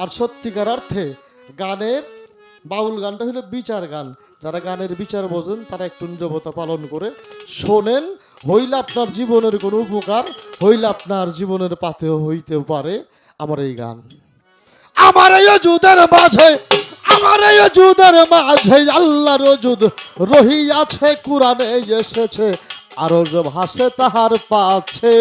আর সত্যিকার অর্থে গানের বাউল গানটা হলো বিচার গান। যারা গানের বিচার বোঝেন তারা একটু নীরবতা পালন করে শোনেন, হইলে আপনার জীবনের কোনো উপকার, হইলে আপনার জীবনের পাথেয় হইতে পারে আমার এই গান। আমার এই যুদের মাঝে, আমার এই যুদের মাঝে আল্লাহর যুদ রহিয়াছে, কুরআনে এসেছে, আরো ভাসে তাহার পাছে।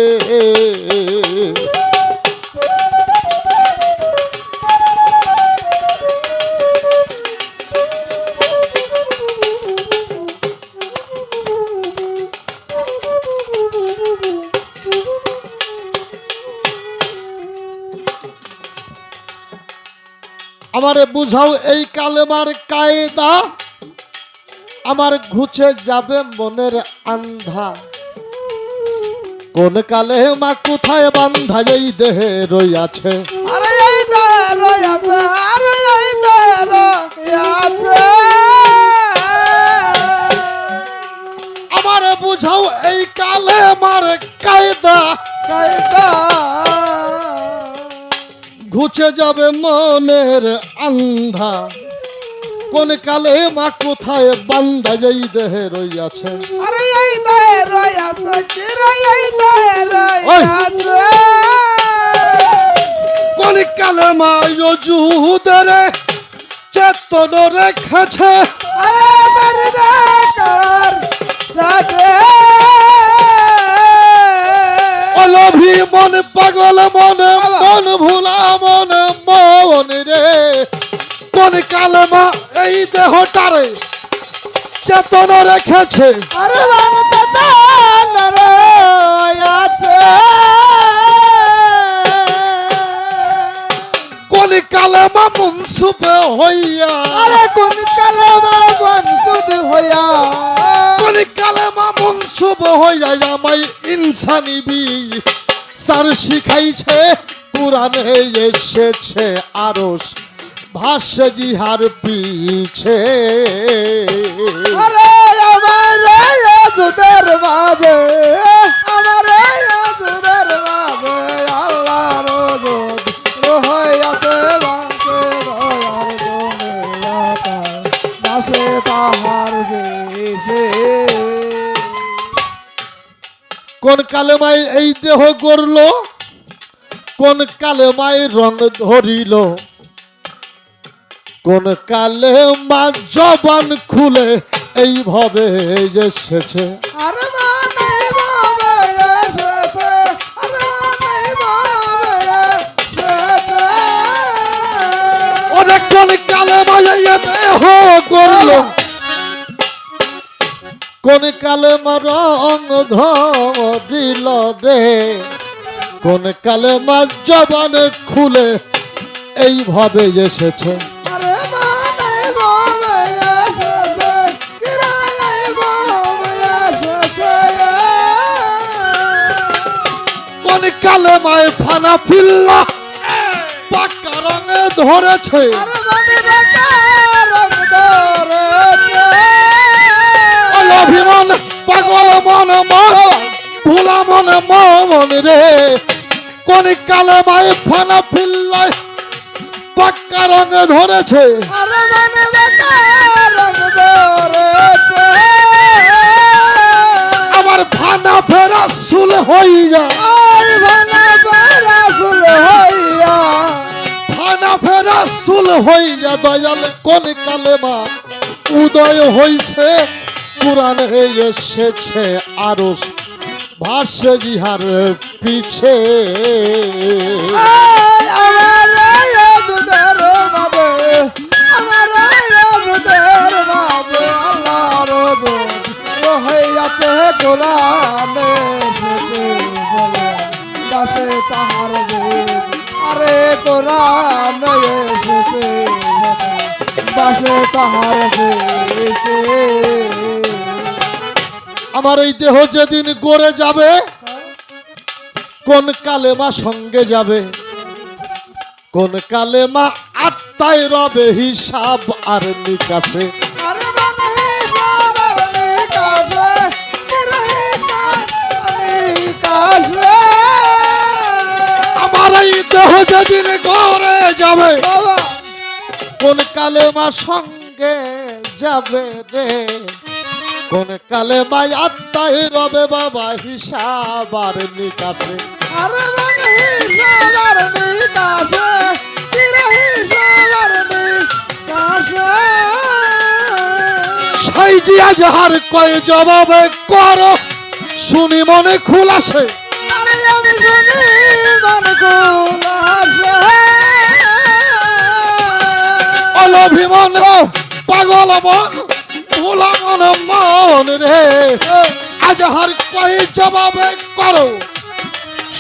আমারে বুঝাও এই কালেমার কায়দা, আমার ঘুচে যাবে মনের আন্ধা। কোন কালেমা কোথায় বান্ধা এই দেহে রইয়াছে, আরে এই দেহে রইয়াছে, আরে এই দেহে রইয়াছে। আমারে বুঝাও এই কালেমার কায়দা, কায়দা ঘুচে যাবে মনের আন্ধা। কোন কালেমা কোথায় বান্ধা এই দেহে রইয়াছে, আরে এই দেহে রইয়াছে, কি রে এই দেহে রইয়াছে। কোন কালেমা ওজুদের চেতন রেখেছে, আরে দরদার রাখে লোভী মন, পাগল মন, মন ভুলা মন, মন রে। কোন কালেমা এই দেহটারে চেতন রেখেছে, আরে বানতে তার রইয়াছে। কোন কালেমা মুনসুব হইয়া, আরে কোন কালেমা বনসুদ হইয়া, কোন কালেমা মুনসুব হইয়া আমায় ইনসানি বিচার শিখাইছে, কুরআনে এসেছে আরো ভাষ্য জিহার পিছে। আরে আমার যুদের মাঝে, আমার যুদের মাঝে আল্লাহর যুদ রহিয়াছে, বাঁচে দয়ার দুনিয়াটা, বাঁচে তাহার দেশে। কোন কালেমায় এই দেহ গড়ল, কোন কালেমায় রং ধরিল, কোন কালেমা জবান খুলে এইভাবে এসেছে। আরে মানে ভাবে এসেছে, আরে মানে ভাবে এসেছে। অনেক কোন কালেমায় এই দেহ গড়ল, কোন কালেমা রং ধরিল রে, কোন কালেমা জবান খুলে এইভাবে এসেছে। আরে মানে ভাবে এসেছে, কিরায় ভাবে এসেছে। কোন কালেমায় ফানা ফিল্লা পাকা রঙে ধরেছে, আরে মানে বেকার রং ধরেছে। অভিমান পাগল মন, মন ভোলা মন, মন রে। কোন কালেমায় ফানা ফিল্লায় পাকা রঙে ধরেছে, আরে মানে বেকার রং ধরেছে। আমার ফানা ফেরা সুল হইয়া, আর ভানা বেড়া সুল হইয়া, ফানা ফেরা সুল হইয়া দয়াল কোন কালেমা উদয় হইছে, কুরআনে এসেছে আরো ভাষ্য জিহার পিছে। আমার যুদের মাঝে, আমার যুদের মাঝে আল্লাহর যুদ রহিয়াছে, কোরআনে এসেছে বলে দাসে তাহার যুদ। আরে কোরআনে এসেছে দাসে তাহার এসেছে। আমার এই দেহ যেদিন গড়ে যাবে, কোন কালেমা সঙ্গে যাবে, কোন কালেমা আত্মায় রবে হিসাব আর নিকাশে। আরে মানে সবার নিকাশে, নিকাশে। আমার এই দেহ যেদিন ঘরে যাবে বাবা কোন কালেমা সঙ্গে যাবে রে, কোন কালেমায় আত্মায় রবে বাবা হিসাব আর নিকাশে। আরে মানে হিসাবার নিকাশে চিরে হিসাবার নিকাশে সাইজি আজহার কয় জবাবে করো শুনি মনে খুলাসে। আরে আমি শুনি মন কুলাশে অভিমান পাগল মন ভোলা মন মন রে, আজহার কয় জবাবে করো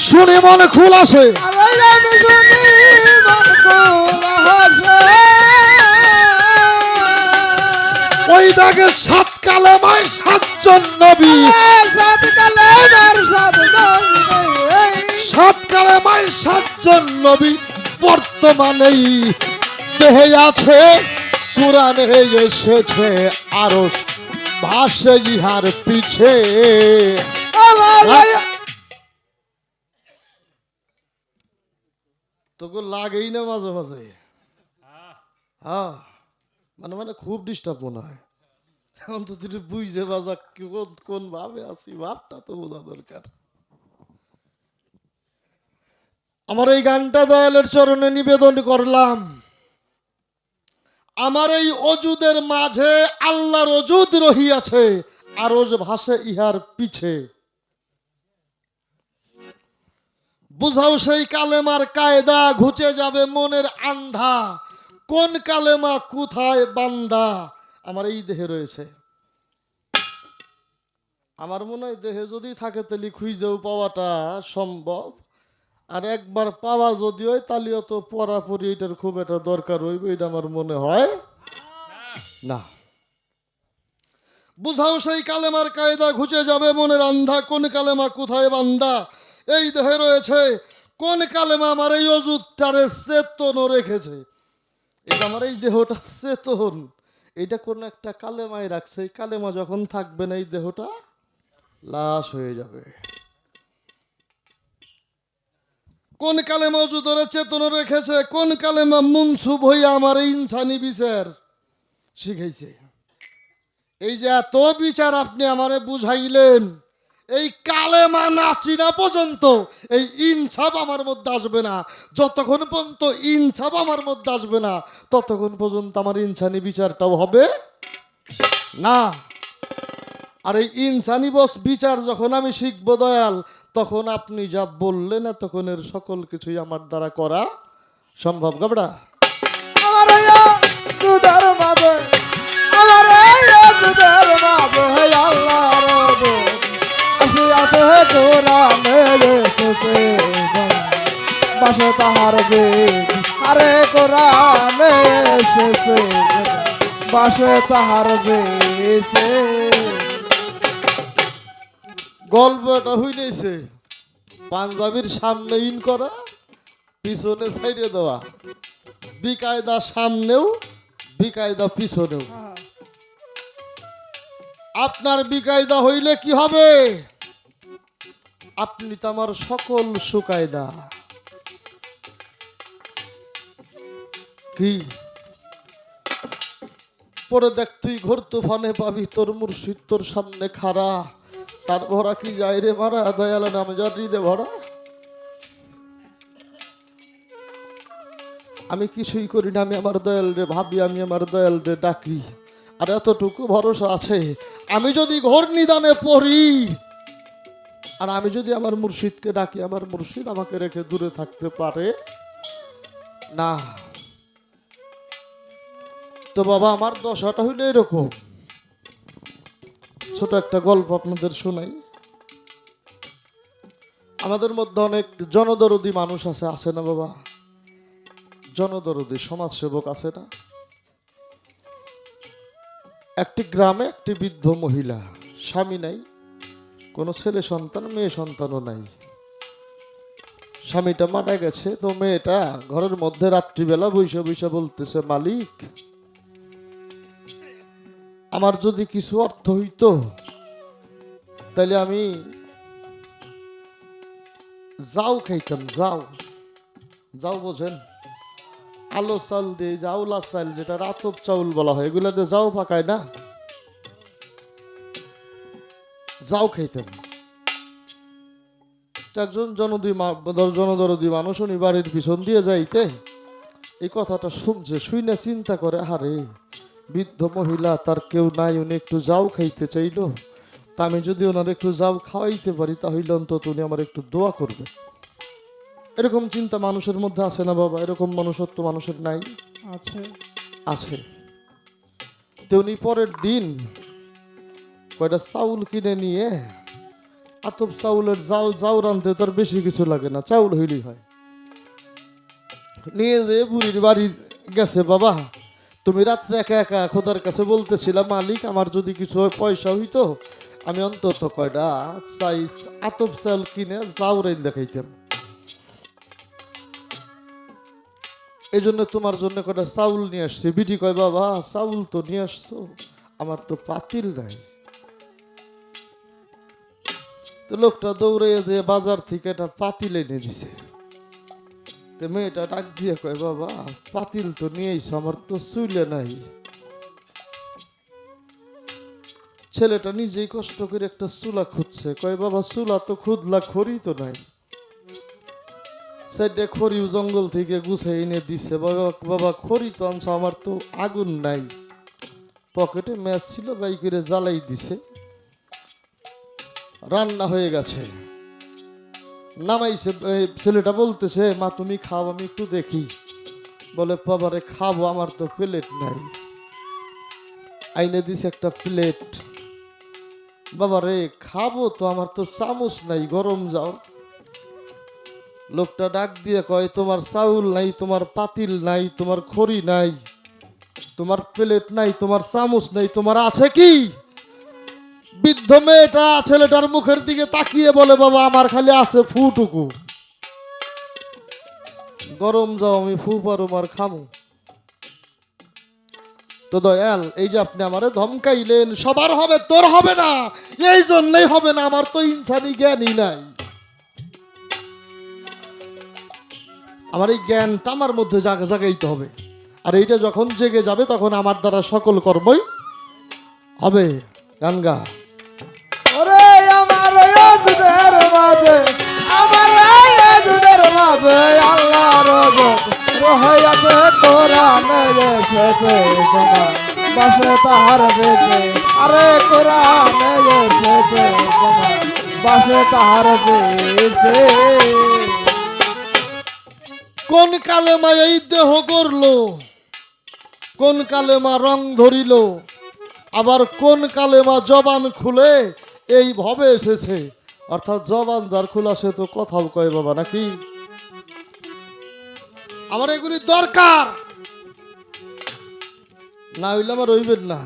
শুনি মনে খুলাসে। আরে আমি শুনি মন কুলাশে ওই দাগে সাত কালেমায় সাতজন নবী, সাত কালেমার সাত সাত কালেমায় সাতজন নবী বর্তমানেই দেহে আছে, কোরআনে এসেছে আরো ভাসে ইহার পিছে। তোকে লাগেই না মাঝে মাঝে? হ্যাঁ মানে মানে খুব ডিস্টার্ব মনে হয়। এখন তো তুই বুঝে বাজা কোন কোন ভাবে আছি, ভাবটা তো বোঝা দরকার। আমার এই গানটা দয়ালের চরণে নিবেদন করলাম। আমার এই অজুদের মাঝে আল্লাহর অজুদ রহিয়াছে, আরজ ভাসে ইহার পিছে। বুঝাও সেই কালেমার কায়দা, ঘুচে যাবে মনের আন্ধা, কোন কালেমা কোথায় বান্দা। আমার এই দেহে রয়েছে, আমার মনে হয় দেহে যদি থাকে তাহলে খুঁজেও পাওয়াটা সম্ভব, আর একবার পাওয়া যদি হয় তাহলে তো পরাপরি এটার খুব একটা দরকার হইবে, এটা আমার মনে হয় না। বুঝাও সেই কালেমার কায়দা, ঘুচে যাবে মনের আন্ধা, কোন কালেমা কোথায় বান্দা। এই দেহে রয়েছে কোন কালেমা আমার এই অজুদটারে চেতন রেখেছে। এটা আমার এই দেহটা চেতন, এটা কোন একটা কালেমায় রাখছে। এই কালেমা যখন থাকবে না এই দেহটা লাশ হয়ে যাবে। কোন কালেমা অজুদরে চেতন রেখেছে, কোন কালেমা মুনসুব হইয়া আমার এই ইনসানি বিচার শিখাইছে। এই যে এত বিচার আপনি আমারে বুঝাইলেন, এই কালেমা নাচি না পর্যন্ত এই ইনসাফ আমার মধ্যে আসবে না। যতক্ষণ পর্যন্ত ইনসাফ আমার মধ্যে আসবে না ততক্ষণ পর্যন্ত আমার ইনসানি বিচারটাও হবে না। আর এই ইনসানি বিচার যখন আমি শিখবো দয়াল, তখন আপনি যা বললেন এতক্ষণের সকল কিছুই আমার দ্বারা করা সম্ভব। গাবড়া আমার দুধের মাঝে আমার দুধের মাঝে আল্লাহর আসে আসে কোরআনে এসেছে বাসে তাহার বেগ। আরে কোরআনে এসেছে বাসে তাহার বেশে গল্পটা হইলেছে পাঞ্জাবির সামনে ইন করা, পিছনে সাইডে দেওয়া, বিকায়দা সামনেও বিকায়দা পিছনেও। আপনার বিকায়দা হইলে কি হবে? আপনি তো আমার সকল সুকায়দা। কি পরে দেখ তুই ঘোর তুফানে পাবি তোর মুর্শিদ তোর সামনে খাড়া, তার ভরা কি যায় রে মারা, দয়াল নাম জানি দে ভরা। আমি কিছুই করি না, আমি আমার দয়াল রে ভাবি, আমি আমার দয়াল রে ডাকি। আর এতটুকু ভরসা আছে, আমি যদি ঘোর নিদানে পড়ি আর আমি যদি আমার মুর্শিদকে ডাকি, আমার মুর্শিদ আমাকে রেখে দূরে থাকতে পারে না। তো বাবা আমার দশাটা হইলে এরকম। ছোট একটা গল্প আপনাদের শোনাই। আমাদের মধ্যে অনেক জনদরদি মানুষ আছে না বাবা? জনদরদি সমাজসেবক আছে না? একটি গ্রামে একটি বৃদ্ধ মহিলা, স্বামী নাই, কোনো ছেলে সন্তান মেয়ে সন্তানও নাই। স্বামীটা মারা গেছে, তো মেয়েটা ঘরের মধ্যে রাত্রিবেলা বৈশা বৈশা বলতেছে, মালিক আমার যদি কিছু অর্থ হইতো তাহলে আমি যাও খাইতাম, যাও যাও বোঝেন, আলো চাল দিয়ে জাউলা চাল যেটা রাতব চাউল বলা হয়, এগুলাতে যাও পাকায় না, যাও খাইতেন। একজন জনদরদি মানুষ উনি বাড়ির পিছন দিয়ে যাইতে এই কথাটা শুনছে, শুনে চিন্তা করে, আরে বৃদ্ধ মহিলা, তার কেউ নাই, উনি একটু যাও খাইতে চাইলো, তা আমি যদি ওনার একটু যাও খাওয়াইতে পারি তাহলে অন্তত উনি আমার একটু দোয়া করবে। এরকম চিন্তা মানুষের মধ্যে আছে না বাবা? এরকম মনুষ্যত্ব মানুষের নাই? আছে। আছে। তো উনি পরের দিন কয়টা চাউল কিনে নিয়ে, আতপ চাউলের জাল যাও রানতে তার বেশি কিছু লাগে না, চাউল হইলেই হয়, নিয়ে যে বুড়ির বাড়ি গেছে। বাবা, তুমি রাত্রে একা একা খোদার কাছে বলতেছিলা, মালিক আমার যদি কিছু পয়সা হইতো আমি অন্তত কয়টা আতপ চাউল কিনে যাও রাইন দেখাইতাম, এই জন্য তোমার জন্য কয়টা চাউল নিয়ে আসছি। বিটি কয়, বাবা চাউল তো নিয়ে আসছো, আমার তো পাতিল নাই। তো লোকটা দৌড়ে যে বাজার থেকে একটা পাতিল এনে দিছে। তো মেয়েটা ডাক দিয়ে কয়, বাবা পাতিল তো নিয়েছ, আমার তো চুলে নাই। ছেলেটা নিজেই কষ্ট করে একটা চুলা খুঁজছে, কয় বাবা চুলা তো খুদলা, খড়ি তো নাই। সেটা খড়িও জঙ্গল থেকে গুছে এনে দিছে। বাবা খড়ি তো আনছো, আমার তো আগুন নাই। পকেটে ম্যাচ ছিল, বাই করে জ্বালাই দিছে, রান্না হয়ে গেছে, নামাইছে। ছেলেটা বলতেছে, মা তুমি খাও, আমি একটু দেখি। বলে, বাবারে খাবো, আমার তো প্লেট নাই। আইনে দিছে একটা প্লেট। বাবারে খাবো তো, আমার তো চামচ নাই, গরম যাও। লোকটা ডাক দিয়ে কয়, তোমার চাউল নাই, তোমার পাতিল নাই, তোমার খড়ি নাই, তোমার প্লেট নাই, তোমার চামচ নাই, তোমার আছে কি? বৃদ্ধ মেয়েটা ছেলেটার মুখের দিকে তাকিয়ে বলে, বাবা আমার খালি আছে ফুটুকু, গরম যাও, আমি ফু পারুম আর খামু। তো দয়াল, এই যে আপনি আমারে ধমকাইলেন, সবার হবে, তোর হবে না, এই জন্যই হবে না, আমার তো ইনসানি জ্ঞানই নাই। আমার এই জ্ঞানটা আমার মধ্যে জাগাইতে হবে, আর এইটা যখন জেগে যাবে তখন আমার দ্বারা সকল কর্মই হবে। গান গা। ওরে আমার দুধের মাঝে, আমার দুধের মাঝে আল্লাহ রহয়াতে কোরআন এসেছে, তোমার বাসে তাহার বেঁচে। আরে কোরআন এসেছে, তোমার বাসে তাহার বেঁচে। কোন কালেমা এই দেহ করলো, কোন কালেমা রং ধরিল, আবার কোন কালেমা জবান খুলে এই ভাবে এসেছে। অর্থাৎ জবান যার খোলা সে তো কথাও কয় বাবা, নাকি? আমার এগুলি দরকার, না হইলে আমার হইবেন না।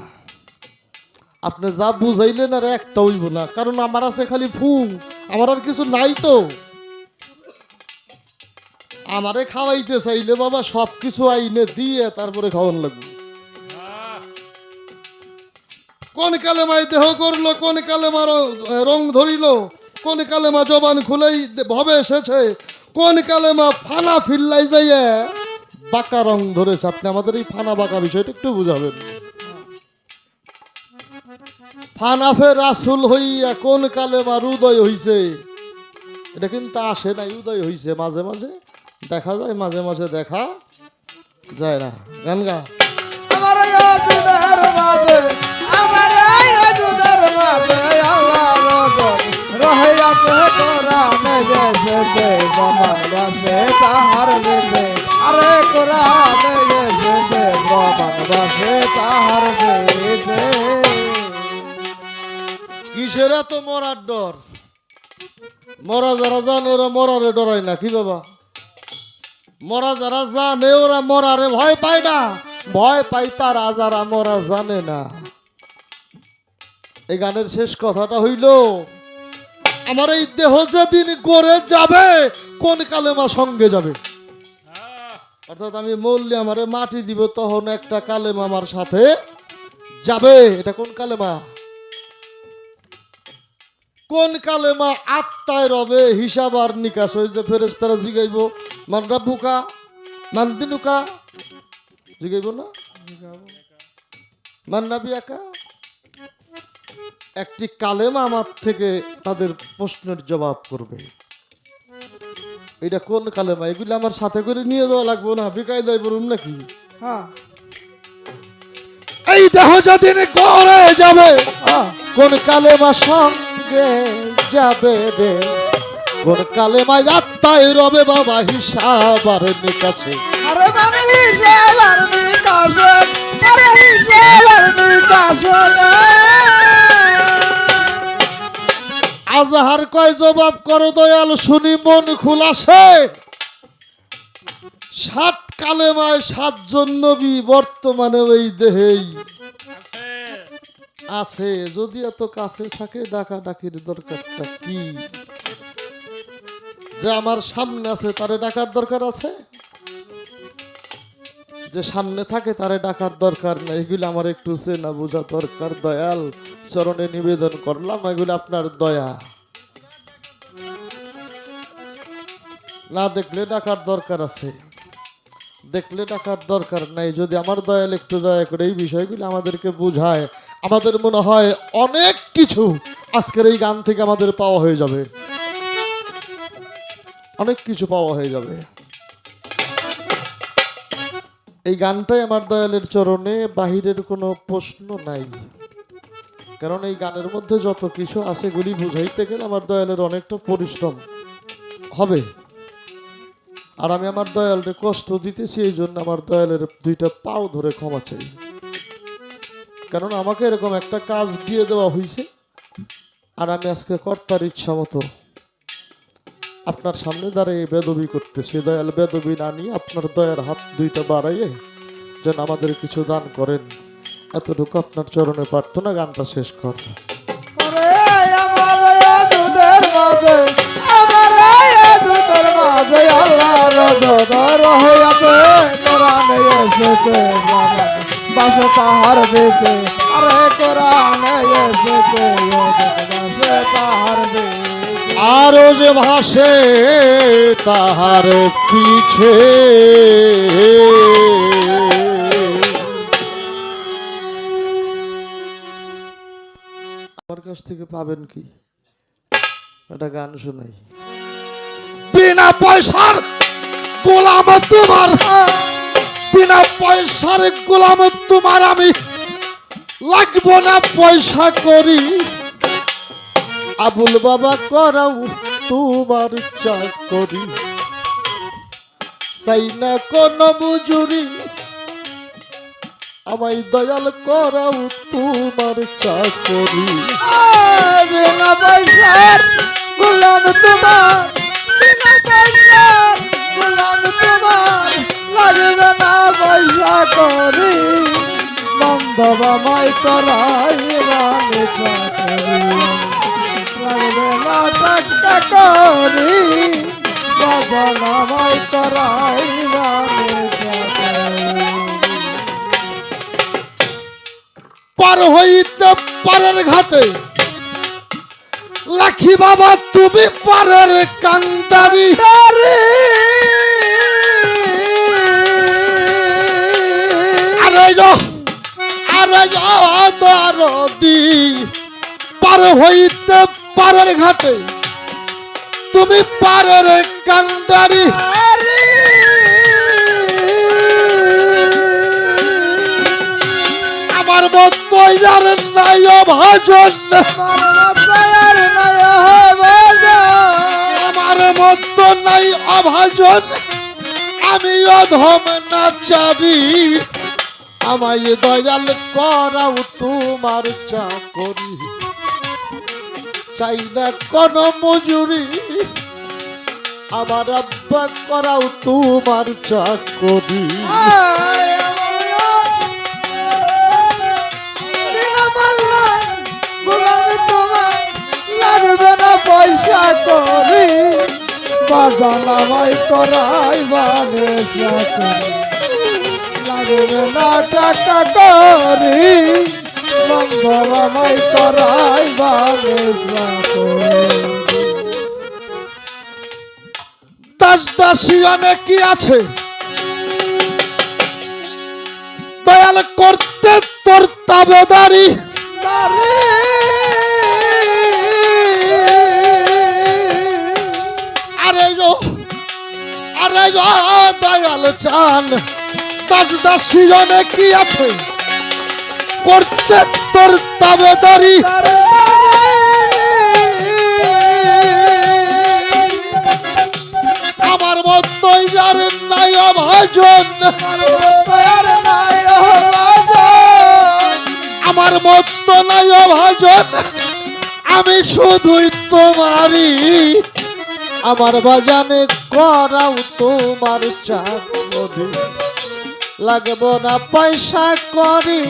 আপনি যা বুঝাইলেন আর একটা হইব না, কারণ আমার আছে খালি ফু, আমার আর কিছু নাই। তো আমারে খাওয়াইতে চাইলে বাবা সব কিছু আইনে দিয়ে তারপরে খাওয়ান লাগবে। কোন কালেমায় দেহ করলো, কোন কালেমা রং ধরিল, কোন কালেমা জবান খুলেই ভবে এসেছে, কোন কালেমা ফানা ফিল্লাই যাইয়া বাঁকা রং ধরেছে। আপনি আমাদের এই ফানা বাঁকা বিষয়টা একটু বুঝাবেন। ফানাফে রাসুল হইয়া কোন কালেমার উদয় হইছে, এটা কিন্তু আসে নাই, উদয় হইছে, মাঝে মাঝে দেখা যায়, মাঝে মাঝে দেখা যায় না। গান গা। আমার দুধের মাঝে, আমার দুধের মাঝে আল্লাহ রহয়াতে কোরআন এসেছে, তোমার বাসে তাহার বেঁচে। আরে কোরআন এসেছে, তোমার বাসে তাহার বেঁচে। কিসের এত মরার ডর? মরা যারা জানে ওরা মরারে ডরায় না, কি বাবা? মরা যারা জানে ওরা মরারে ভয় পায় না, ভয় পায় তারা যারা মরা জানে না। এই গানের শেষ কথাটা হইল, আমার এই দেহ যেদিন গড়ে যাবে কোন কালেমা সঙ্গে যাবে। অর্থাৎ আমি মরলে আমারে মাটি দিব, তখন একটা কালেমা আমার সাথে যাবে। এটা কোন কালেমা? কোন কালেমা আত্মায় রবে, হিসাব আর নিকাশ হয়ে যে ফেরেশতারা জিগাইব, মান রাব্বুকা মান দিনুকা জিগাইব না মান নাবিয়াকা। একটি কালেমা আমার থেকে তাদের প্রশ্নের জবাব করবে। এটা কোন কালেমা? এগুলি আমার সাথে করে নিয়ে যাওয়া লাগবে না, বিকায় যাই বলুন নাকি? হ্যাঁ এই দেহ যেদিন গড়ে যাবে হ্যাঁ কোন কালেমা সঙ্গে যাবে রে, কোন কালেমায় আত্মায় রবে বাবা হিসাব আর নিকাছে। আরে মানে হিসেব আর নিকাশে, আরে হিসেব আর নিকাশে। আজহার কয় জবাব করো দয়াল শুনি মন খুলাসে। 7 কালেমায় 7 জন নবী বর্তমানে ওই দেহেই আছে। যদি এত কাছে থাকে ডাকা ডাকির দরকারটা কি? যে আমার সামনে আছে তারে ডাকার দরকার আছে, যে সামনে থাকে তারে ডাকার দরকার নেই। এগুলো আমার একটু চেনা বোঝা দরকার। দয়াল চরণে নিবেদন করলাম, এগুলো আপনার দয়া। না দেখলে ডাকার দরকার আছে, দেখলে ডাকার দরকার নাই। যদি আমার দয়াল একটু দয়া করে এই বিষয়গুলো আমাদেরকে বুঝায়, আমাদের মনে হয় অনেক কিছু আজকের এই গান থেকে আমাদের পাওয়া হয়ে যাবে, অনেক কিছু পাওয়া হয়ে যাবে। এই গানটাই আমার দয়ালের চরণে, বাহিরের কোনো প্রশ্ন নাই। কারণ এই গানের মধ্যে যত কিছু আছে এগুলি বুঝাইতে গেলে আমার দয়ালের অনেকটা পরিশ্রম হবে। আর আমি আমার দয়ালকে কষ্ট দিতেছি, এই জন্য আমার দয়ালের 2টা পাও ধরে ক্ষমা চাই। কারণ আমাকে এরকম একটা কাজ দিয়ে দেওয়া হয়েছে, আর আমি আজকে কর্তার ইচ্ছা মতো আপনার সামনে দাঁড়িয়ে বেদবি করতেছি। দয়াল বেদবি না নিয়ে আপনার দয়ার হাত 2টা বাড়াইয়ে যেন আমাদের কিছু দান করেন, এতটুকু আপনার চরণে প্রার্থনা। গানটা শেষ কর। আরে আমার দুধের মাঝে, আমার দুধের মাঝে আল্লাহর রোজদার হইয়াছে, কোরআনে এসেছে বাসে তাহার বেঁচে। আরে কোরআনে এসেছে বাসে তাহার বেঁচে। আরো যে ভাসে তাহার পিছে, আমার কাছ থেকে পাবেন কি? একটা গান শোনাই। বিনা পয়সার গোলাম তোমার, বিনা পয়সার গোলাম তোমার আমি, লাগবো না পয়সা করি। আবুল বাবা করাও তোমার চাকরি, চাই না কোন মজুরি। আমায় দয়াল করাও তোমার চাকরি। বিনা পয়সার গোলাম তোমার, বিনা পয়সার গোলাম তোমার, লাগবে না পয়সা করি। বন্ধবামাই করাই রানে চাকরি, লাগবে না টাকা করি। বাজানামাই করাই রানে চাকরি। পার হইতে পারের ঘাটে লাখি বাবা তুমি পারের কান্দারি। আরে দরদি পার হইতে পারের ঘাটে তুমি পারের কান্দারি। আমার মতো আর নাই ভাজন, আমার মতো নাই অভাজন, আমি অধম নাচারি। আমায় দয়াল করাও তোমার চাকরি, চাই না কোন মজুরি। আমার আব্বা করাও তোমার চাকরি। লাগবে না পয়সা করি, বাজানামাই করাই বানে চাকরি। লাগবে না টাকা করি, বন্ধবামাই করাই বানে চাকরি। দাস দাসী অনেকই আছে, দয়াল করতে তোর তাবেদারি। আরে দয়াল চান, দাস দাসী অনেকই আছে, করতে তোর তাবেদারি। আমার মতোই যার নাই ভাজন, আমার মত নাই ভাজন, আমি শুধুই তোমারই। আমার বাজানে করাও তোমার চাকরি, লাগব না পয়সা করি।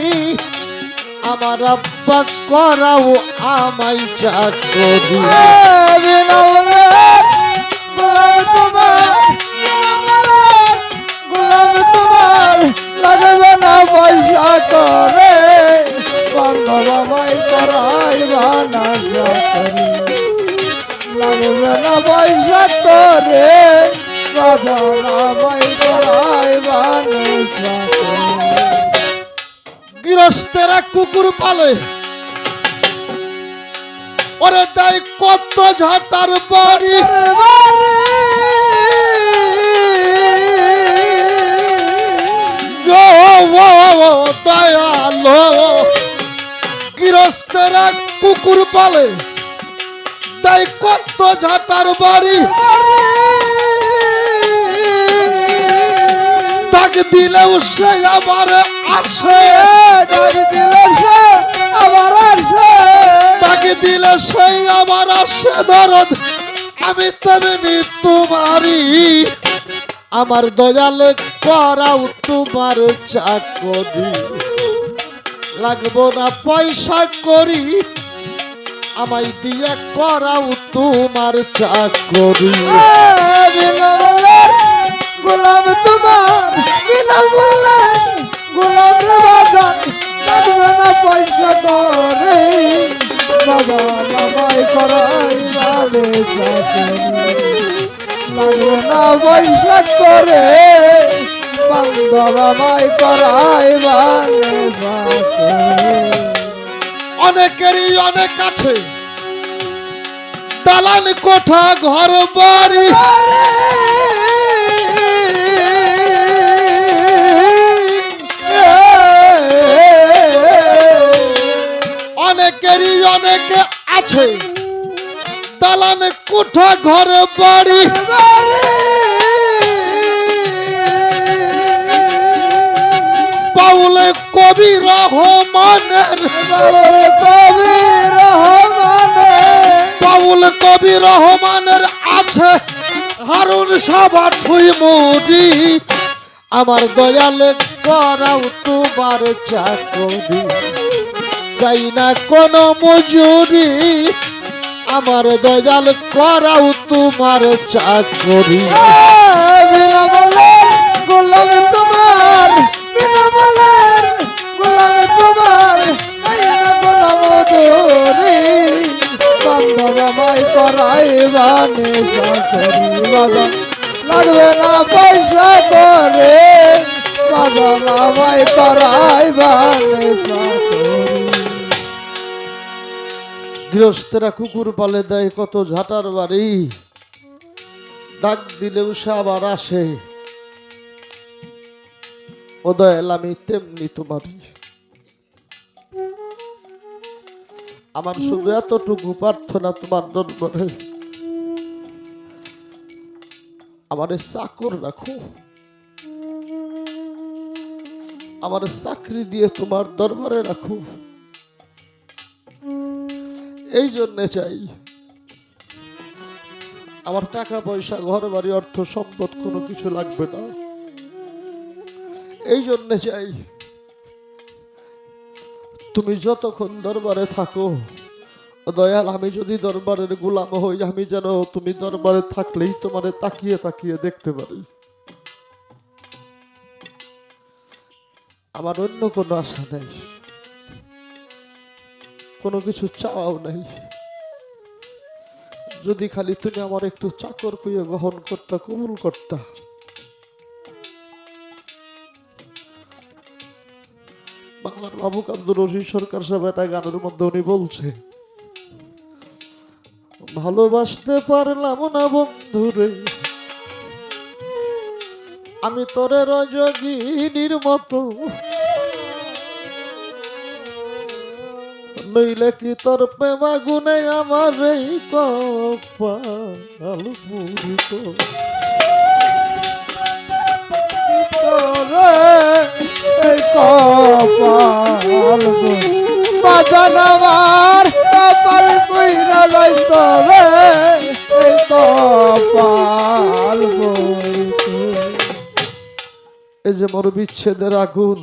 আমার আব্বা করাও আমায় চাকরি। গোলাম তোমার লাগবে না পয়সা করে, বাবাই করাই বানা চাকরি। লাগবে না পয়সা করে, বাবাই করাই বানা চাকরি। গৃহস্থেরা কুকুর পালে, ওরে দেয় কত ঝাঁটার বাড়ি। দয়ালো গৃহস্থেরা কুকুর পালে, দেয় কত ঝাঁটার বাড়ি। ডাক দিলেও সে আবার আসে, ডাক দিলে সে আবার আসে, ডাক দিলে সেই আবার আসে। দরদ আমি তেমনি তোমারই। আমার দয়ালে করাও তোমার চাকরি, লাগবো না পয়সা করি। আমায় দিয়ে করাও তোমার চাকরি। গোলাম তোমার বিনা বললে, গোলাম রে বাজান লাগবে না পয়সা করে, বাবাই করাই বানে চাকরি। লাগবে না পয়সা করে, বাবাই করাই বানে চাকরি। অনেকেরই অনেক আছে, দালান কোঠা ঘর বাড়ি। অনেকেরই অনেকে আছে, দালান কোঠা ঘর বাড়ি। বাউল কবি রহমানের, বাউল কবি রহমানের আছে হারুন সাবা ঠুই মুড়ি। আমার দয়ালে করাও তোমার চাকরি, চাই না কোনো মজুরি। আমার দয়াল করাও তোমার চাকরি। বিনা বলে গোলাম তোমার, বিনা বলে গোলাম তোমার, গোলাম দৌড়ি। বাবাই করাই বানে চাকরি, বাবা লাগবে না পয়সা করে, বাবাই করাই বানে চাকরি। গৃহস্থেরা কুকুর পালে, দেয় কত ঝাঁটার বাড়ি। ডাক দিলেও সে আবার আসে। ও দয়াল আমি তেমনি তোমারই। আমার শুধু এতটুকু প্রার্থনা তোমার দরবারে, আমার চাকর রাখো। আমার চাকরি দিয়ে তোমার দরবারে রাখো। এই জন্যে চাই, আমার টাকা পয়সা ঘর বাড়ি অর্থ সম্পদ কোনো কিছু লাগবে না। এই জন্যে চাই তুমি যতক্ষণ দরবারে থাকো, দয়াল আমি যদি দরবারের গোলাম হই, আমি যেন তুমি দরবারে থাকলেই তোমারে তাকিয়ে তাকিয়ে দেখতে পারি। আমার অন্য কোনো আশা নেই, কোনো কিছু চাওয়াও নেই। যদি খালি তুমি আমার একটু চাকর কইয়া গ্রহণ করতা, কবুল করতা। বাংলার বাবু আব্দুর রশিদ সরকার সাহেব একটা গানের মধ্যে উনি বলছে, ভালোবাসতে পারলাম না বন্ধুরে আমি তোরে রজগিনীর মতো, নইলে কি তোর প্রেমা গুনে আমার এই কপাল পুরিত। এই কপাল বাজান আমার কপাল কইরা যাইত রে, এই কপাল এই যে মোর বিচ্ছেদের আগুন,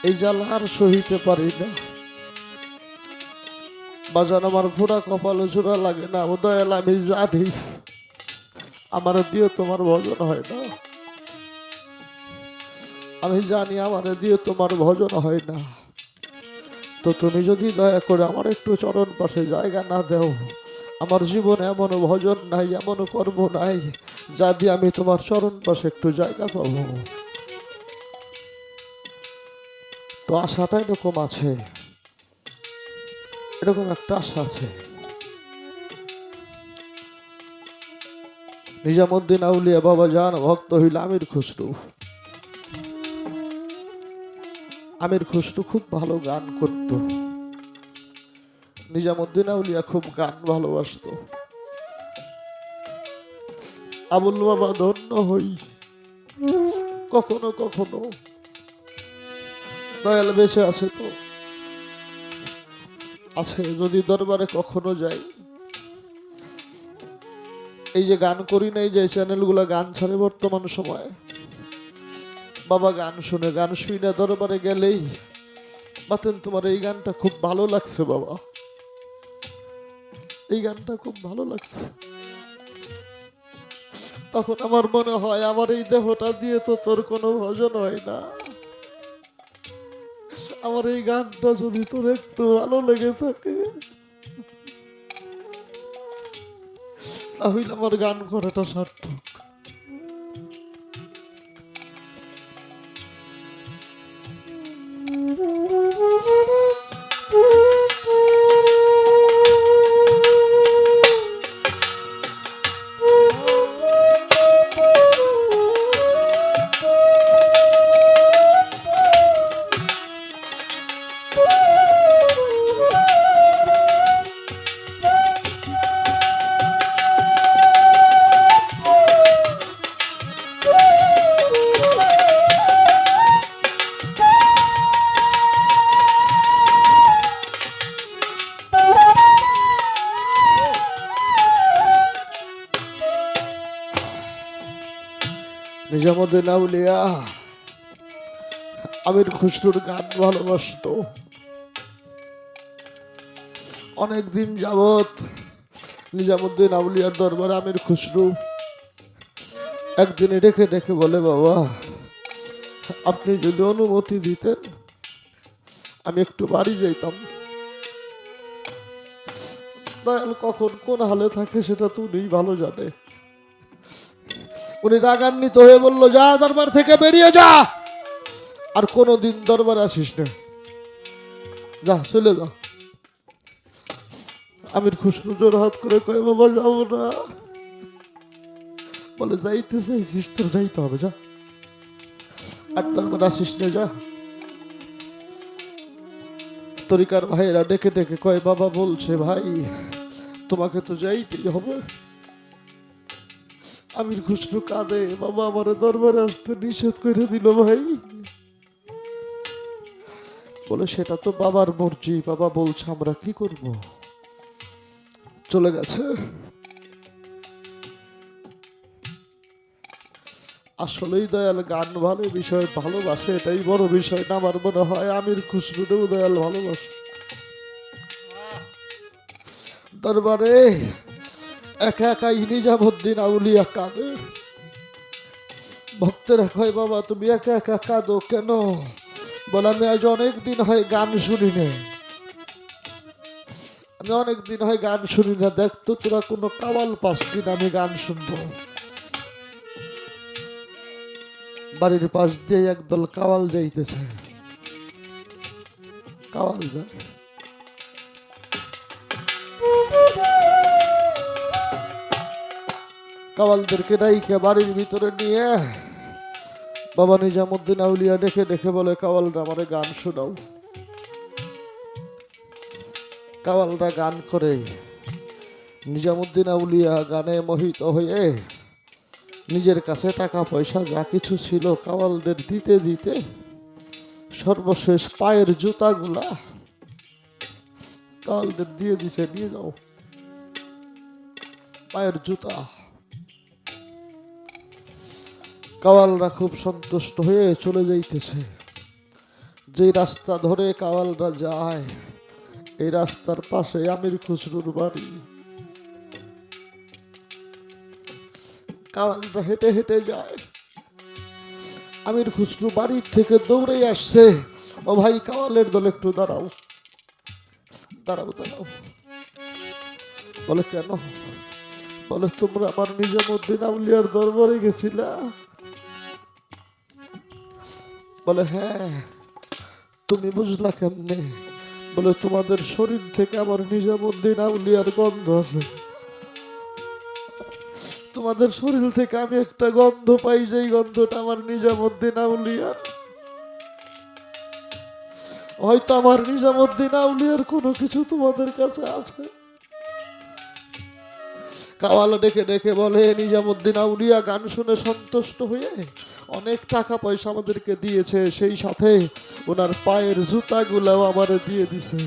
এই জ্বালা আর সহিতে পারি না। বাজান আমার পুরা কপালে জোড়া লাগে না, ও দয়াল আমি জানি আমার দিয়ে তোমার ভজন হয় না, আমি জানি আমার দিয়ে তোমার ভজন হয় না। তো তুমি যদি দয়া করে আমার একটু চরণ পাশে জায়গা না দাও, আমার জীবনে এমন ভজন নাই, এমন কর্ম নাই যা দিয়ে আমি তোমার চরণ পাশে একটু জায়গা পাবো। তো আশাটা এরকম আছে, এরকম একটা আশা আছে। নিজামুদ্দিন আউলিয়া বাবা জান ভক্ত হইল আমির খুসরু। আমির খুসরু খুব ভালো গান করত, নিজামুদ্দিন আউলিয়া খুব গান ভালোবাসত। আবুল বাবা ধন্য হই, কখনো কখনো দয়াল বেঁচে আছে তো আছে, যদি দরবারে কখনো যাই, এই যে গান করি না, এই যে চ্যানেলগুলো গান ছাড়ে বর্তমান সময়ে, বাবা গান শুনে, গান শুনে দরবারে গেলেই বাতেন তোমার এই গানটা খুব ভালো লাগছে বাবা, এই গানটা খুব ভালো লাগছে। তখন আমার মনে হয় আমার এই দেহটা দিয়ে তো তোর কোনো ভজন হয় না, আমার এই গানটা যদি তোর একটু ভালো লেগে থাকে তাহলে আমার গান করাটা সার্থক। নিজামুদ্দিন আউলিয়া আমির খুসরুর গান ভালোবাসত। অনেকদিন যাবৎ নিজামুদ্দিন আউলিয়ার দরবারে আমির খুসরু একদিন ডেকে ডেকে বলে, বাবা আপনি যদি অনুমতি দিতেন আমি একটু বাড়ি যাইতাম। দয়াল কখন কোন হালে থাকে সেটা তো উনি ভালো জানে। উনি রাগান্বিত হয়ে বলল, যা দরবার থেকে বেরিয়ে যা, আর কোনোদিন দরবারে আসিস না, যা চলে যা। আমির খুসরু জোর হাত করে কয়ে, বাবা যাবো না। বলে, যাইতে চাইছিস তোর যাইতে হবে, যা, আর দরবার আসিস না, যা। তরিকার ভাইয়েরা ডেকে ডেকে কয়, বাবা বলছে ভাই তোমাকে তো যাইতেই হবে। আমির খুসরু কাঁদে, বাবা আমার দরবারে আসতে নিষেধ করে দিল ভাই। বলে, সেটা তো বাবার মর্জি, বাবা বলছে, আমরা কি করব। চলে গেছে। আসলেই দয়াল গান ভালো বিষয়, ভালোবাসে, এটাই বড় বিষয় না। আমার মনে হয় আমির খুসরুকেও দয়াল ভালোবাসে। দরবারে একা একাই নিজামুদ্দিন আউলিয়া কাঁদে। ভক্তেরা কয়, বাবা তুমি একা একা কাঁদো কেন? বলে, আমি আজ অনেক দিন হয় গান শুনি না। আমি অনেকদিন হয় গান শুনি না, দেখতো তোরা কোনো কাওয়াল পাস কিনা আমি গান শুনবো। বাড়ির পাশ দিয়ে একদল কাওয়াল যাইতেছে, কাওয়াল যায়। কাওয়ালদেরকে ডাইকে বাড়ির ভিতরে নিয়ে বাবা নিজামুদ্দিন আউলিয়া ডেকে ডেকে বলে, কাওয়ালরা আমারে গান শোনাও। কাওয়ালরা গান করে। নিজামুদ্দিন আউলিয়া গানে মোহিত হয়ে নিজের কাছে টাকা পয়সা যা কিছু ছিল কাওয়ালদের দিতে দিতে সর্বশেষ পায়ের জুতাগুলা কাওয়ালদের দিয়ে দিছে, নিয়ে যাও পায়ের জুতা। কাওয়ালরা খুব সন্তুষ্ট হয়ে চলে যাইতেছে। যে রাস্তা ধরে কাওয়ালরা যায় এই রাস্তার পাশে আমির খুসরুর বাড়ি। কাওয়ালরা হেঁটে হেঁটে যায়, আমির খুসরু বাড়ির থেকে দৌড়ে আসছে, ও ভাই কাওয়ালের দল একটু দাঁড়াও, দাঁড়াও দাঁড়াও। বলে কেন? বলে তোমরা আমার নিজামুদ্দিন আউলিয়ার দরবারে গেছিলা? বলে হ্যাঁ। তুমি বুঝলা কেমনে? বলে তোমাদের শরীর থেকে আমার নিজামুদ্দিন আউলিয়ার গন্ধ আছে। তোমাদের শরীর থেকে আমি একটা গন্ধ পাই, যেই গন্ধটা আমার নিজামুদ্দিন আউলিয়ার। হয়তো আমার নিজামুদ্দিন আউলিয়ার কোনো কিছু তোমাদের কাছে আছে। কাওয়াল ডেকে ডেকে বলে, নিজামুদ্দিন আউলিয়া গান শুনে সন্তুষ্ট হয়ে অনেক টাকা পয়সা আমাদেরকে দিয়েছে, সেই সাথে ওনার পায়ের জুতাগুলাও আমারে দিয়ে দিছে।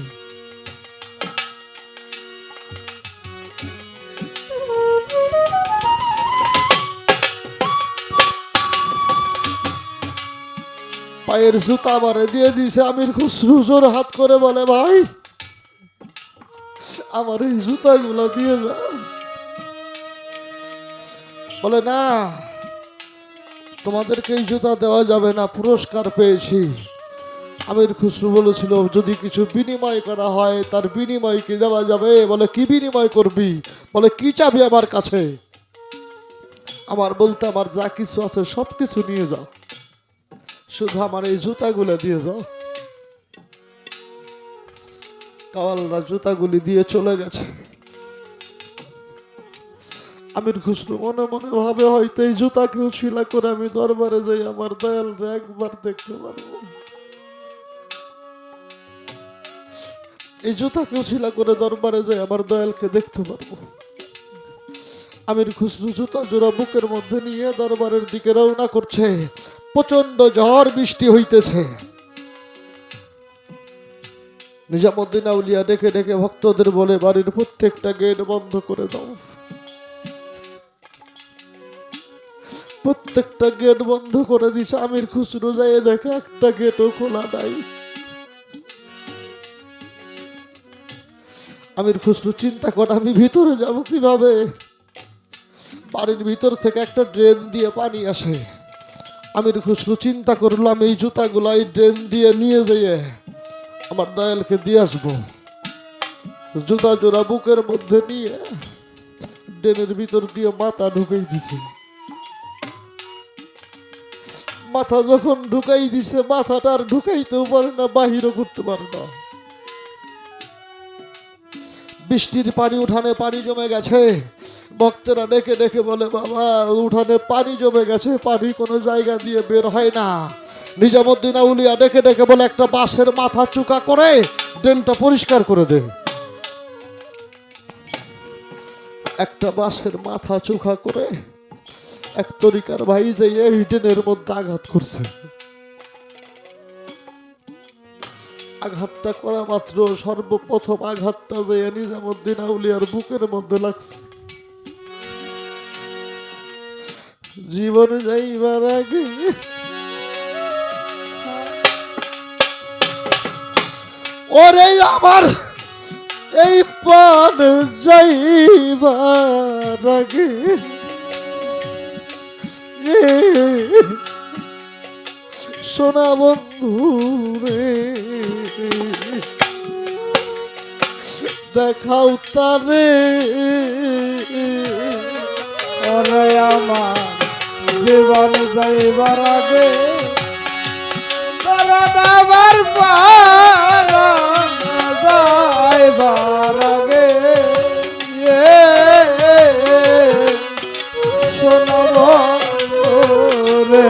পায়ের জুতা আমারে দিয়ে দিছে। আমির খুসরু জোর হাত করে বলে, ভাই আমার এই জুতাগুলা দিয়ে যা। বলে না, তোমাদেরকে এই জুতা দেওয়া যাবে না, পুরস্কার পেয়েছি। আমির খুসরু বলেছিল যদি কিছু বিনিময় করা হয় তার বিনিময় কি দেওয়া যাবে? বলে কি বিনিময় করবি? বলে কি চাবি আমার কাছে? আমার বলতে আমার যা কিছু আছে সব কিছু নিয়ে যাও, শুধু আমার এই জুতাগুলো দিয়ে যাও। কাওয়ালরা জুতাগুলি দিয়ে চলে গেছে। আমির খুসরু মনে মনে ভাবে হয়তো এই জুতা কেউ শিলা করে আমি দরবারে যাই আমার দয়ালরে একবার দেখতে পারবো। এই জুতা কেউ শিলা করে দরবারে যাই আমার দয়ালকে দেখতে পারবো। আমির খুসরু জুতা জোড়া বুকের মধ্যে নিয়ে দরবারের দিকে রওনা করছে। প্রচন্ড ঝড় বৃষ্টি হইতেছে। নিজামুদ্দিন আউলিয়া ডেকে ডেকে ভক্তদের বলে, বাড়ির প্রত্যেকটা গেট বন্ধ করে দাও। প্রত্যেকটা গেট বন্ধ করে দিছে। আমির খুসরু যাই দেখে একটা গেটও খোলা নাই। আমির খুসরু চিন্তা করে আমি ভিতরে যাব কিভাবে? বাড়ির ভিতর থেকে একটা ড্রেন দিয়ে পানি আসে। আমির খুসরু চিন্তা করলাম এই জুতাগুলো এই ড্রেন দিয়ে নিয়ে যেয়ে আমার দয়ালকে দিয়ে আসবো। জুতা জোড়া বুকের মধ্যে নিয়ে ড্রেনের ভিতর দিয়ে মাথা ঢুকাই দিছে। মাথা যখন ঢুকাই দিছে, মাথাটা আর ঢুকাইতেও পারে না, বাহিরও করতে পারে না। বৃষ্টির পানি, উঠানে পানি জমে গেছে। ভক্তরা ডেকে ডেকে বলে, বাবা উঠানে পানি জমে গেছে, পানি কোনো জায়গা দিয়ে বের হয় না। নিজামুদ্দিন আউলিয়া ডেকে ডেকে বলে, একটা বাঁশের মাথা চুকা করে ড্রেনটা পরিষ্কার করে দে। একটা বাঁশের মাথা চুকা করে এক তরিকার ভাই যে এই ড্রেনের মধ্যে আঘাত করছে। আঘাতটা করা মাত্র সর্বপ্রথম আঘাতটা যে নিজামুদ্দিন আউলিয়ার বুকের মধ্যে লাগছে। জীবন যাইবার আগে ওরে আমার এই প্রাণ যাইবার আগে সোনা বন্ধু রে, দেখাও তারে ওরে আমার জীবন যাইবার আগে আমার প্রাণ যাইবার আগে শোনব রে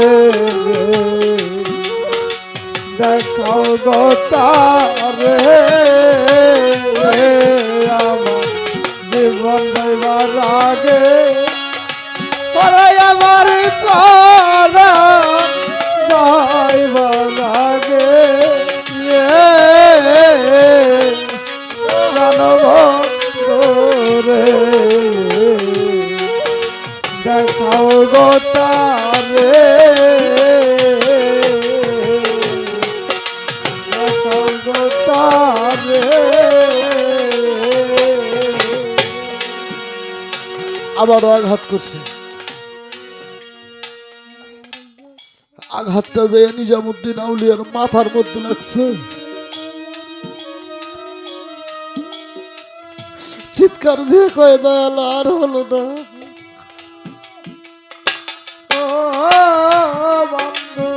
দেখাও গো তারে আমার জীবন যাইবার আগে পরে আমার প্রাণ যাইবার আগে জানব রে দেখাও গো তারে দেখাও গো তারে আবারও আঘাত করছে। আঘাতটা যে নিজামুদ্দিন আউলিয়ার মাথার মধ্যে লাগছে। চিৎকার দিয়ে কয়ে দয়াল আর হলো না। ও বন্ধু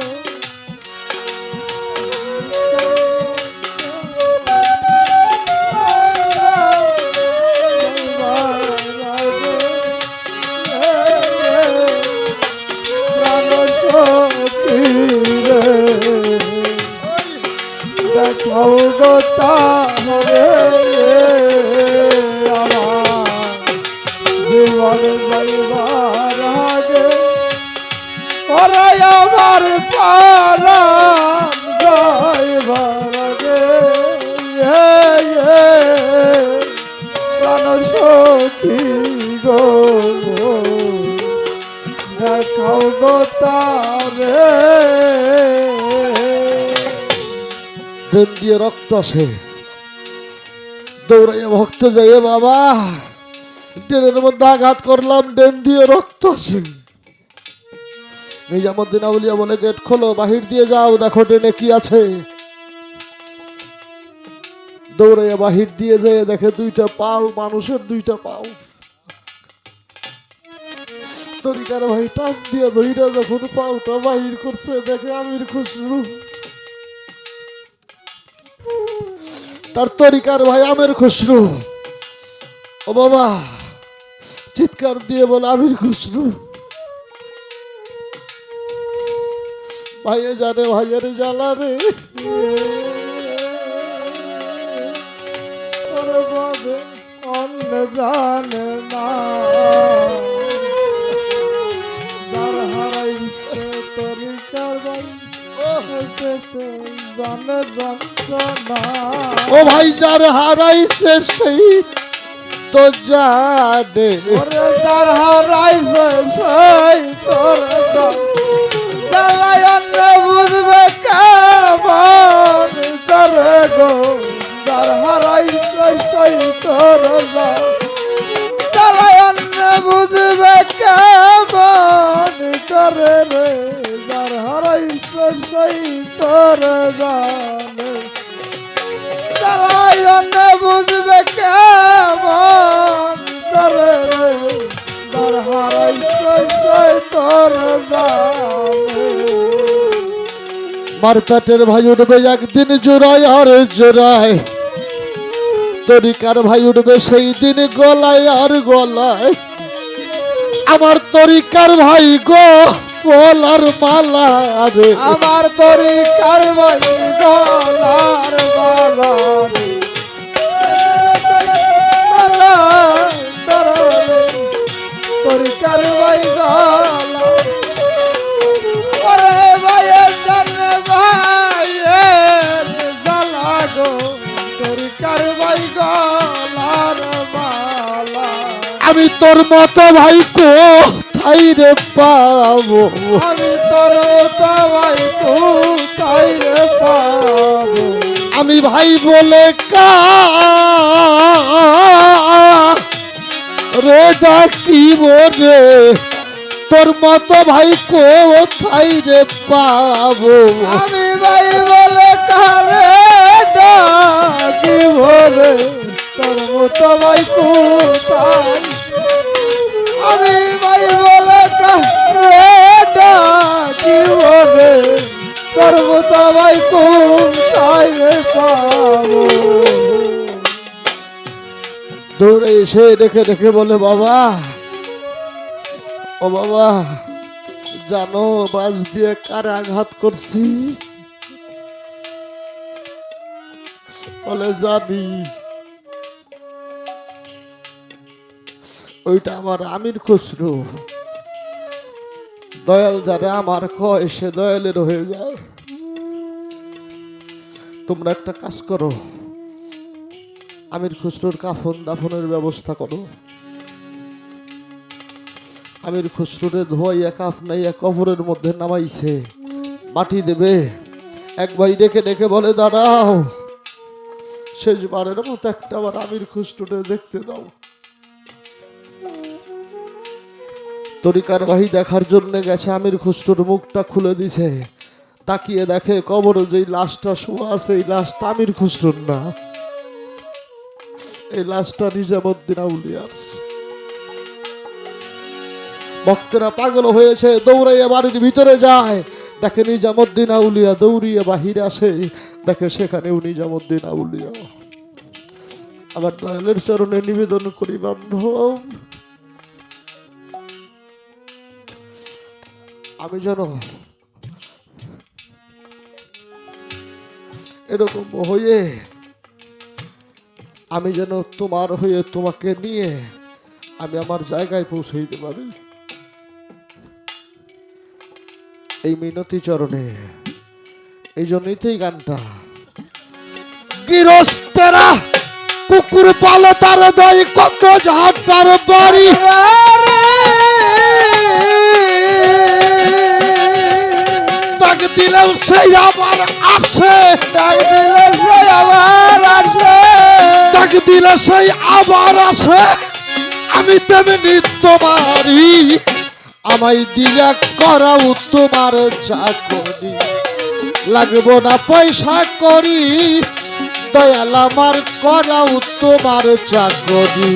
দেখাও গো তারে আমার জীবন যাইবার আগে ওরে আমার প্রাণ যাইবার আগে প্রাণ সখী গো দেখাও গো তারে ডেন দিয়ে রক্ত আসে। দৌড়াইয়া ভক্ত যাই বাবা ডেনের মধ্যে আঘাত করলাম, ডেন দিয়ে রক্ত আসে। নিজামুদ্দিন আউলিয়া বলে গেট খোলো, বাহির দিয়ে যাও, দেখো ডেনে কি আছে। দৌড়াইয়া বাহির দিয়ে যায় দেখে দুইটা পাও, মানুষের দুইটা পাও। তরিকার ভাই টান দিয়ে ধইরা যখন পাওটা বাহির করছে দেখে আমির খুশরু। তার তরিকার ভাই আমির খুশরু ও বাবা চিৎকার দিয়ে বলে আমির খুশরু ভাইয়ে জানে ভাইয়ের জ্বালা রে। অন্য জানে না যার হারাইছে তরিকার ভাই জানে যন্ত্রণা। ও ভাই যার হারাইছে সেই তো জানে, ওরে যার হারাইছে সেই তোর জ্বালায় অন্য বুঝবে কেমন করে গো। যার হারাইছে সেই তোর জ্বালায় অন্য বুঝবে কেমন করে রে। যার হারাইছে সেই তোর জানে জ্বালায় অন্য বুঝবে কেমন করে রে। যার হারাইছে সেই তোর জানে। মার পেটের ভাই উঠবে একদিন জোড়ায় আর জোড়ায়, তরিকার ভাই উঠবে সেই দিন গলায় আর গলায়। আমার তরিকার ভাই গো গলার মালা রে, আমার তরিকার ভাই গলার মালা রে। তরিকার ভাই গলা ওরে ভাইয়ের জানে ভাইয়ের জ্বালা গো। তরিকার ভাই গলার মালা আমি তোর মতো ভাই কোথায় রে পাবো, আমি তোর মতো ভাই কোথায় রে পাবো। আমি ভাই বলে রে ডাকিব রে, তোর মতো ভাই কোথায় রে পাবো। আমি ভাই বলে কারে ডাকি বলে তোর যাই কোন চাইবে পাবো। দৌড়ে এসে দেখে দেখে বলে, বাবা, ও বাবা, জানো বাস দিয়ে কারে আঘাত করছি? বলে, জানি, ওইটা আমার আমির খসরু। দয়াল যারা আমার কয় সে দয়ালের হয়ে যায়। তোমরা একটা কাজ করো, আমির খসরুর কাফন দাফনের ব্যবস্থা করো। আমির খসরুরে ধোয়াইয়া কাফনাইয়া কবরের মধ্যে নামাইছে, মাটি দেবে। এক ভাই ডেকে ডেকে বলে, দাঁড়াও, শেষবারের মতো একটা আবার আমির খসরুরে দেখতে দাও। তরিকার ভাই দেখার জন্য গেছে, আমির খসরুর মুখটা খুলে দিছে, তাকিয়ে দেখে কবরে যেই লাশটা শোয়া আছে এই লাশটা আমির খসরুর না, এই লাশটা নিজামুদ্দিন আউলিয়ার। ভক্তরা পাগল হয়েছে, দৌড়াইয়া বাড়ির ভিতরে যায়, দেখে নিজামুদ্দিন আউলিয়া দৌড়িয়ে বাহিরে আসে, দেখে সেখানেও নিজামুদ্দিন আউলিয়া। আবার দয়ালের চরণে নিবেদন করি, বান্ধব, আমি যেন এরকম হয়ে, আমি যেন তোমার হয়ে তোমাকে নিয়ে আমি আমার জায়গায় পৌঁছে দিতে পারি, এই মিনতি চরণে। এই জন্যই তো এই গানটা। গৃহস্থেরা কুকুর পালে তার দই, কত ঝাড় তার বাড়ি, ডাক দিলেও সেই আবার আসে, ডাক দিলে সে আবার আসে, ডাক দিলে সেই আবার আসে। আমি তেমনি তোমারই, আমায় দিয়া করাও তোমার চাকরি, লাগবো না পয়সা করি, দয়াল আমার করাও তোমার চাকরি।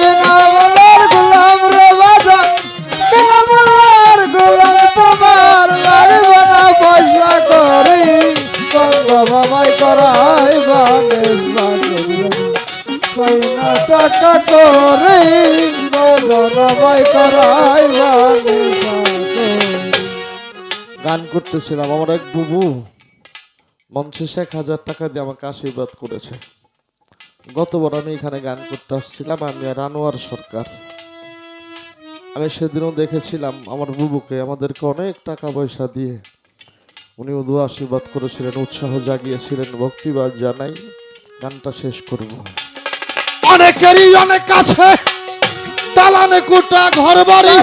বিনা বলার গোলাম রে বাজান, বিনা বলার গোলাম তোমার, লাগবে না পয়সা করি, বাবাই করাই বানে চাকরি, চাই না টাকা করি, বাবাই করাই বানে চাকরি। গান করতেছিলাম, আমার এক বুবু মঞ্চে 1,000 টাকা দিয়ে আমাকে আশীর্বাদ করেছে। গতবার আমি এখানে গান করতে আসছিলাম, আমি আর আনোয়ার সরকার। আমি সেদিনও দেখেছিলাম আমার বুবুকে আমাদেরকে অনেক টাকা পয়সা দিয়ে উনি উদু আশীর্বাদ করেছিলেন, উৎসাহ জাগিয়েছিলেন। ভক্তিবাদ জানাই, গানটা শেষ করব। অনেকেরই অনেক কাছে দালানে কোটা ঘর বাড়ি,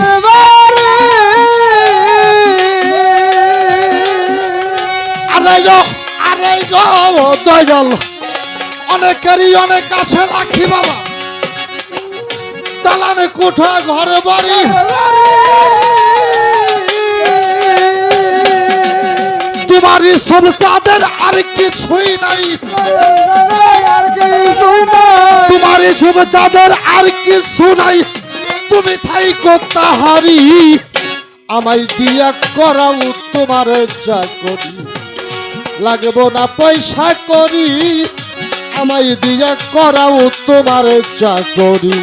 দয়াল অনেকেরই অনেক কাছে রাখি বাবা, দালানে কোঠা ঘর বাড়ি, তোমারই সব চাঁদের আর কিছুই নাই, তোমারই সব চাঁদের আর কিছু নাই, তুমি থাই তাহারি, আমায় দিয়া করাও তোমার চাকরি, লাগবো না পয়সা করি, আমায় দিয়া করাও তোমার চাকরি।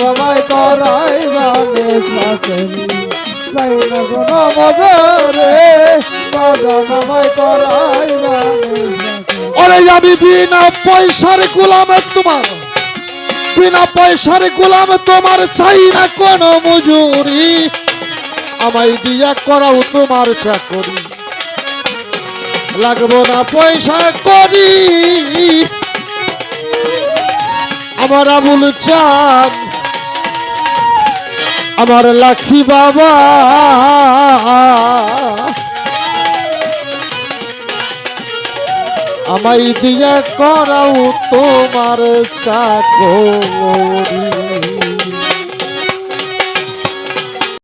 বাবাই করাই বানে চাকরি, চাই না কোনো মজরে, বাবাই করাই বানে চাকরি। ওরে আমি বিনা পয়সার গোলামে তোমার, বিনা পয়সার গোলাম তোমার, চাই না কোনো মজুরি, আমায় দিয়া করাও তোমার চাকরি, লাগবো না পয়সা করি, আমার আবুল চাঁদ, আমার লাখি বাবা, আমায় দিয়া করাও তোমার চাকরি।